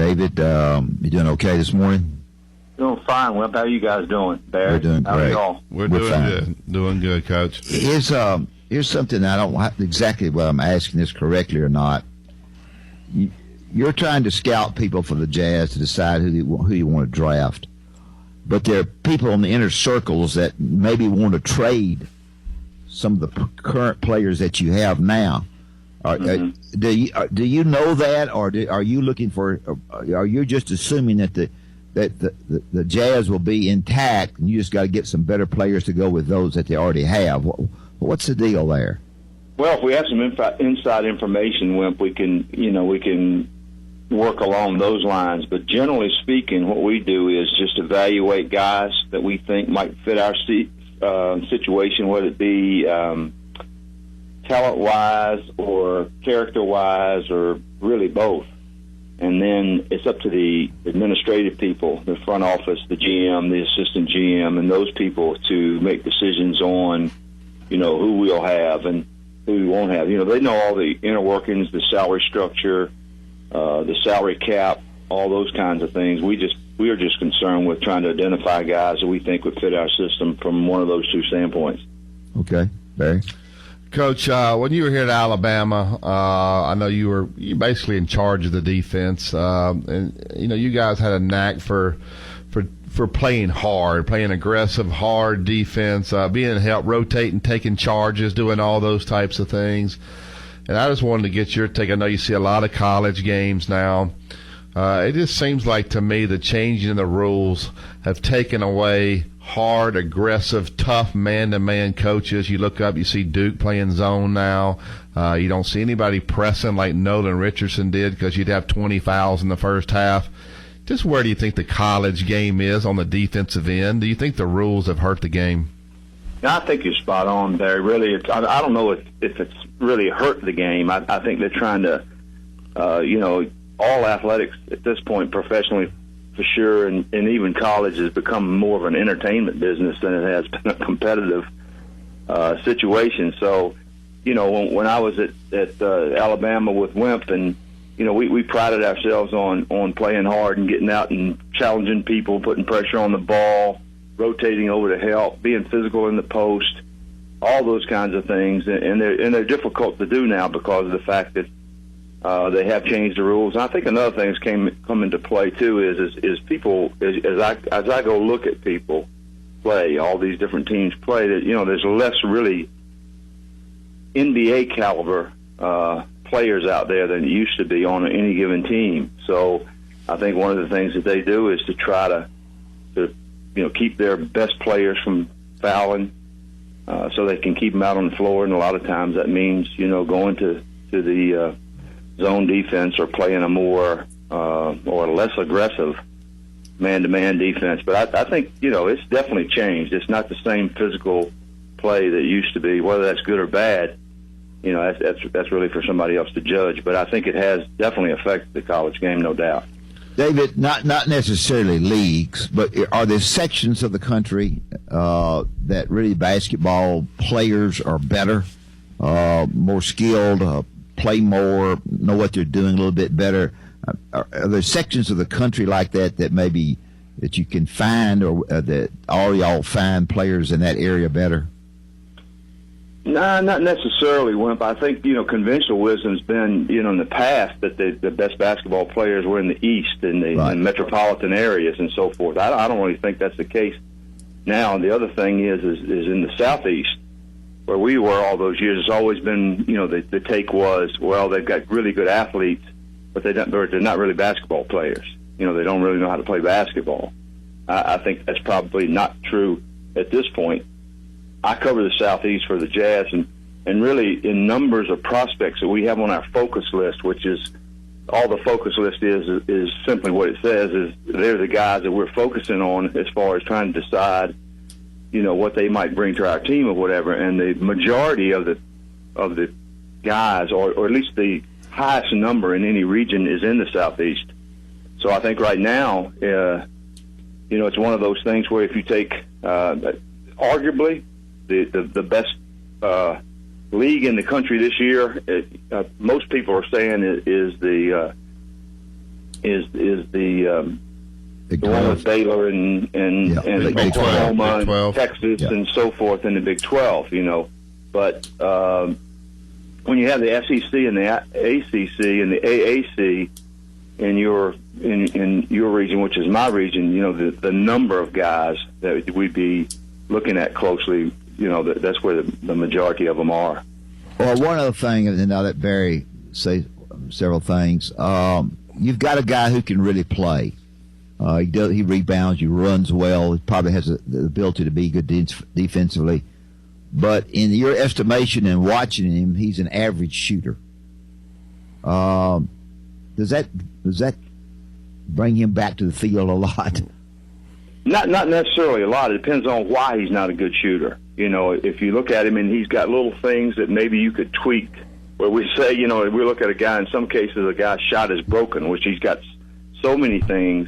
David, you doing okay this morning? Doing fine, Wimp. How are you guys doing, Barry? We're doing How great. are y'all? We're doing fine. good. Doing good, Coach. Here's something I don't know exactly whether I'm asking this correctly or not. You're trying to scout people for the Jazz to decide who you want to draft, but there are people in the inner circles that maybe want to trade some of the current players that you have now. Do you know that, or are you looking for? Are you just assuming that the Jazz will be intact, and you just got to get some better players to go with those that they already have? What's the deal there? Well, if we have some inside information, Wimp, we can work along those lines. But generally speaking, what we do is just evaluate guys that we think might fit our situation, whether it be talent-wise or character-wise or really both. And then it's up to the administrative people, the front office, the GM, the assistant GM, and those people to make decisions on, who we'll have and who we won't have. They know all the inner workings, the salary structure, the salary cap, all those kinds of things. We are just concerned with trying to identify guys that we think would fit our system from one of those two standpoints. Okay, Barry. Coach, when you were here at Alabama, I know you were basically in charge of the defense, and you guys had a knack for playing hard, playing aggressive, hard defense, being help, rotating, taking charges, doing all those types of things. And I just wanted to get your take. I know you see a lot of college games now. It just seems like to me the changing of the rules have taken away hard, aggressive, tough man-to-man coaches. You look up, you see Duke playing zone now. You don't see anybody pressing like Nolan Richardson did because you'd have 20 fouls in the first half. Just where do you think the college game is on the defensive end? Do you think the rules have hurt the game? I think you're spot on, Barry. Really, I don't know if it's really hurt the game. I think they're trying to, all athletics at this point, professionally for sure, and even college has become more of an entertainment business than it has been a competitive situation. So, when I was at Alabama with Wimp, and we prided ourselves on playing hard and getting out and challenging people, putting pressure on the ball, rotating over to help, being physical in the post, all those kinds of things, and they're difficult to do now because of the fact that they have changed the rules. And I think another thing that's come into play too is people as I go look at people play, all these different teams play, that there's less really NBA caliber players out there than it used to be on any given team. So I think one of the things that they do is to try to keep their best players from fouling, so they can keep them out on the floor. And a lot of times that means going to the zone defense or playing a more or less aggressive man-to-man defense. But I think it's definitely changed. It's not the same physical play that it used to be. Whether that's good or bad, that's really for somebody else to judge. But I think it has definitely affected the college game, no doubt. David, not necessarily leagues, but are there sections of the country that really basketball players are better, more skilled, play more, know what they're doing a little bit better? Are there sections of the country like that maybe that you can find, or that all y'all find players in that area better? No, not necessarily, Wimp. I think, conventional wisdom's been, in the past that the best basketball players were in the East and the right. in metropolitan areas and so forth. I don't really think that's the case now. And the other thing is in the Southeast, where we were all those years, it's always been, the take was, well, they've got really good athletes, but they're not really basketball players. They don't really know how to play basketball. I think that's probably not true at this point. I cover the Southeast for the Jazz, and really in numbers of prospects that we have on our focus list, which is all the focus list is simply what it says, is they're the guys that we're focusing on as far as trying to decide, what they might bring to our team or whatever. And the majority of the guys, or at least the highest number in any region, is in the Southeast. So I think right now, it's one of those things where if you take arguably the best league in the country this year, most people are saying is the is the Big one 12. with Baylor and Big 12, Oklahoma, Big 12. and Texas, Yeah. and so forth in the Big 12. But when you have the SEC and the ACC and the AAC in your region, which is my region, the number of guys that we'd be looking at closely, that's where the majority of them are. Well, one other thing, and then I'll let Barry say several things. You've got a guy who can really play. He rebounds, he runs well, he probably has the ability to be good defensively. But in your estimation and watching him, he's an average shooter. Does that bring him back to the field a lot? Not necessarily a lot. It depends on why he's not a good shooter. If you look at him and he's got little things that maybe you could tweak, where we say, we look at a guy, in some cases a guy's shot is broken, which he's got so many things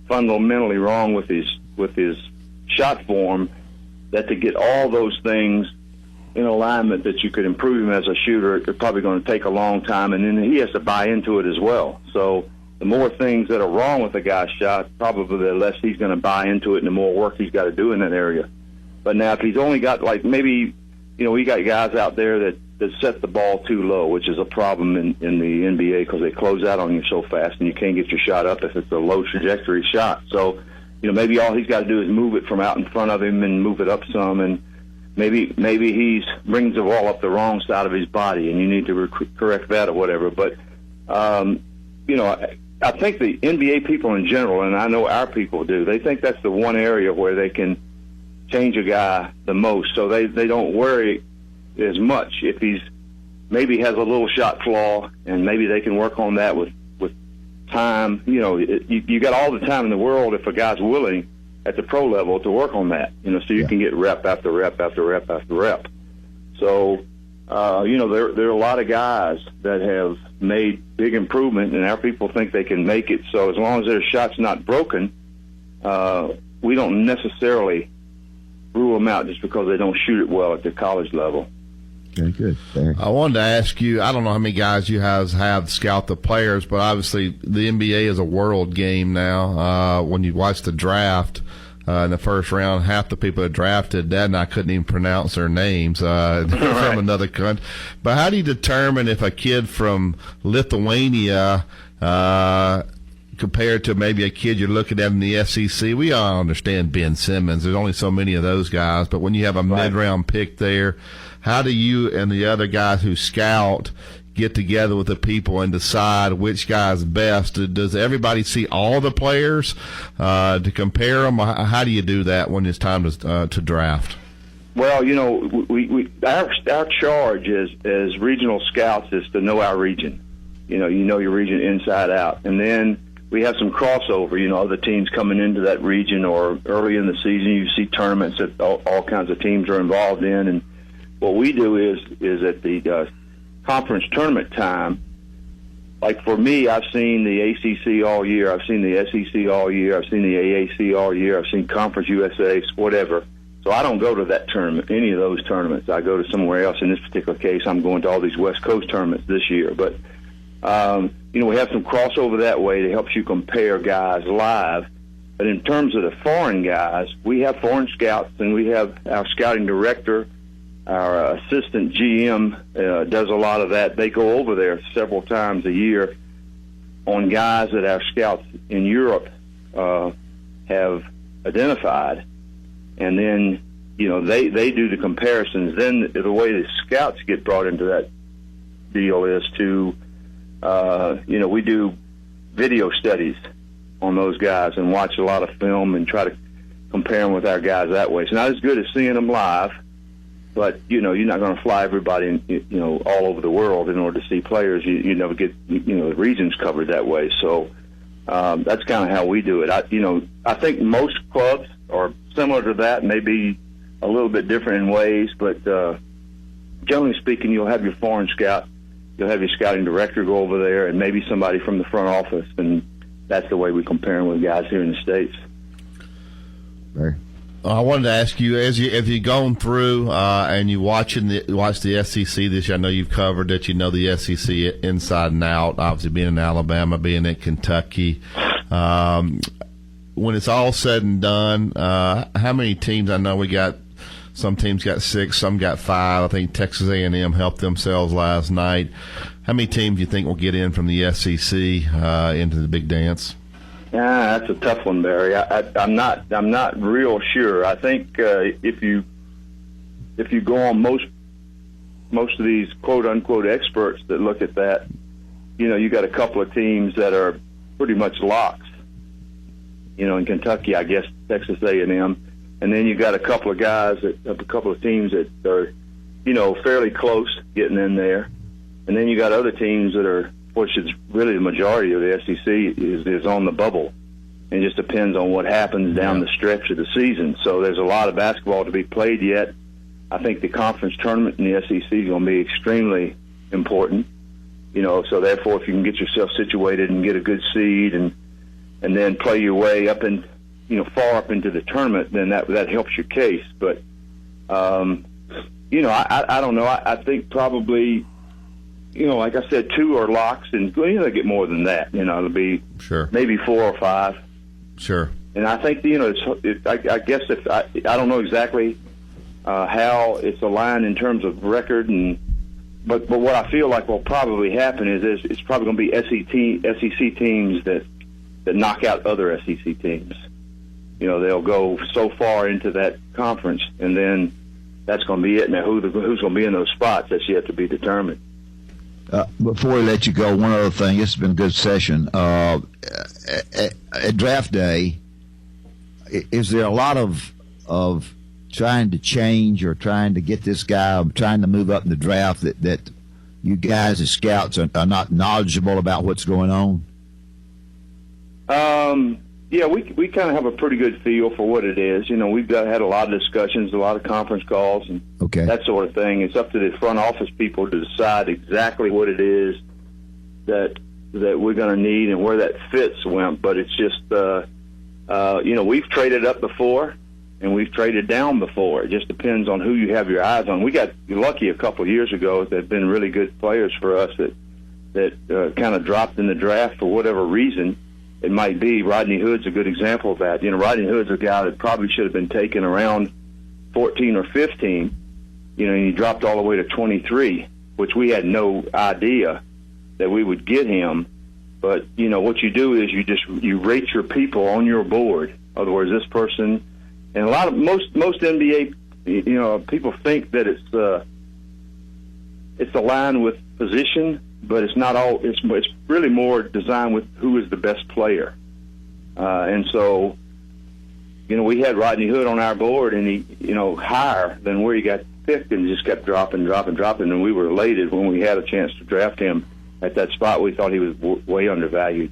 fundamentally wrong with his shot form, that to get all those things in alignment that you could improve him as a shooter, it's probably going to take a long time, and then he has to buy into it as well. So the more things that are wrong with a guy's shot, probably the less he's going to buy into it and the more work he's got to do in that area. But now if he's only got, like, maybe, we got guys out there that set the ball too low, which is a problem in the NBA because they close out on you so fast and you can't get your shot up if it's a low trajectory shot. So, maybe all he's got to do is move it from out in front of him and move it up some, and maybe he brings the ball up the wrong side of his body and you need to correct that or whatever. But, I think the NBA people in general, and I know our people do, they think that's the one area where they can change a guy the most, so they don't worry as much if he's maybe has a little shot flaw, and maybe they can work on that with time. You got all the time in the world if a guy's willing at the pro level to work on that, so you can get rep after rep after rep after rep. So, there are a lot of guys that have made big improvement, and our people think they can make it. So as long as their shot's not broken, we don't necessarily rule them out just because they don't shoot it well at the college level. Very good. Barry. I wanted to ask you, I don't know how many guys you have scout the players, but obviously the NBA is a world game now. When you watch the draft in the first round, half the people that drafted, Dad and I couldn't even pronounce their names. They're from another country. But how do you determine if a kid from Lithuania compared to maybe a kid you're looking at in the SEC? We all understand Ben Simmons. There's only so many of those guys. But when you have a mid-round pick there, how do you and the other guys who scout get together with the people and decide which guy's best? Does everybody see all the players to compare them? How do you do that when it's time to draft? Well, our charge as regional scouts is to know our region. You know your region inside out, and then we have some crossover. Other teams coming into that region, or early in the season, you see tournaments that all kinds of teams are involved in, and what we do is at the conference tournament time, like for me, I've seen the ACC all year, I've seen the SEC all year, I've seen the AAC all year, I've seen Conference USA, whatever. So I don't go to that tournament, any of those tournaments. I go to somewhere else. In this particular case, I'm going to all these West Coast tournaments this year. But, we have some crossover that way that helps you compare guys live. But in terms of the foreign guys, we have foreign scouts, and we have our scouting director. Our assistant GM does a lot of that. They go over there several times a year on guys that our scouts in Europe have identified. And then, they do the comparisons. Then the way the scouts get brought into that deal is to, we do video studies on those guys and watch a lot of film and try to compare them with our guys that way. It's not as good as seeing them live, but, you're not going to fly everybody, all over the world in order to see players. You never get, the regions covered that way. So that's kind of how we do it. I think most clubs are similar to that, maybe a little bit different in ways, but generally speaking, you'll have your foreign scout, you'll have your scouting director go over there, and maybe somebody from the front office, and that's the way we compare them with guys here in the States. Barry? I wanted to ask you, as you've gone through and you watch the SEC this year, I know you've covered it. You know the SEC inside and out. Obviously, being in Alabama, being in Kentucky. When it's all said and done, how many teams? I know we got some teams got 6, some got 5. I think Texas A&M helped themselves last night. How many teams do you think will get in from the SEC into the big dance? Yeah, that's a tough one, Barry. I'm not real sure. I think if you go on most of these quote unquote experts that look at that, you got a couple of teams that are pretty much locks. In Kentucky, I guess Texas A&M, and then you got a couple of teams that are, fairly close getting in there, and then you got other teams that are, which is really the majority of the SEC is on the bubble. It just depends on what happens down the stretch of the season. So there's a lot of basketball to be played yet. I think the conference tournament in the SEC is going to be extremely important. So therefore, if you can get yourself situated and get a good seed and then play your way up and far up into the tournament, then that helps your case. But I don't know. I think probably. Like I said, 2 are locks, and they get more than that. It'll be maybe 4 or 5. Sure. And I think I guess if I don't know exactly how it's aligned in terms of record, but what I feel like will probably happen is it's probably going to be SEC teams that knock out other SEC teams. They'll go so far into that conference, and then that's going to be it. Now, who's going to be in those spots? That's yet to be determined. Before we let you go, one other thing. This has been a good session. At draft day, is there a lot of trying to change or trying to get this guy, trying to move up in the draft that you guys as scouts are not knowledgeable about what's going on? Yeah, we kind of have a pretty good feel for what it is. We've had a lot of discussions, a lot of conference calls, and that sort of thing. It's up to the front office people to decide exactly what it is that we're going to need and where that fits, Wimp. But it's just, we've traded up before and we've traded down before. It just depends on who you have your eyes on. We got lucky a couple of years ago that have been really good players for us that kind of dropped in the draft for whatever reason. It might be. Rodney Hood's a good example of that. Rodney Hood's a guy that probably should have been taken around 14 or 15, and he dropped all the way to 23, which we had no idea that we would get him. But, what you do is you rate your people on your board. In other words, this person, and most NBA, people think that it's aligned with position, but it's not all. It's really more designed with who is the best player, and so we had Rodney Hood on our board, and he higher than where he got picked, and just kept dropping, and we were elated when we had a chance to draft him at that spot. We thought he was way undervalued.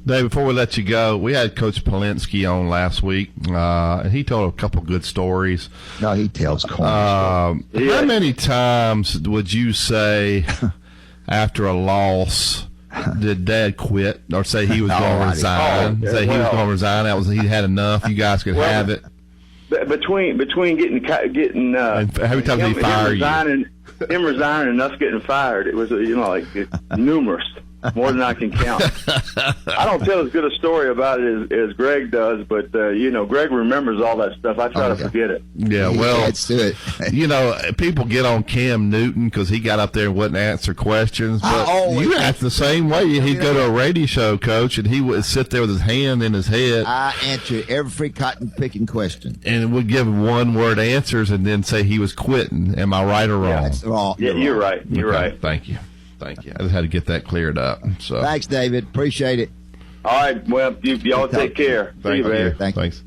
Dave, before we let you go, we had Coach Polinsky on last week, and he told a couple good stories. No, he tells corny stories. How many times would you say after a loss did Dad quit or say he was going to resign? He was going to resign. He had enough. You guys could have it. Between getting and how many times did he fire you? Him resigning and us getting fired, it was numerous. More than I can count. I don't tell as good a story about it as Greg does, but Greg remembers all that stuff. I try to forget it. Yeah, well, let's do it. People get on Cam Newton because he got up there and wouldn't answer questions. But you act the same way. He'd go to a radio show, Coach, and he would sit there with his hand in his head. I answered every cotton picking question, and would give one-word answers, and then say he was quitting. Am I right or wrong? Yeah, that's wrong. Yeah, you're right. You're right. Thank you. I just had to get that cleared up. So thanks, David. Appreciate it. All right. Well, y'all take care. Thank you. Thanks.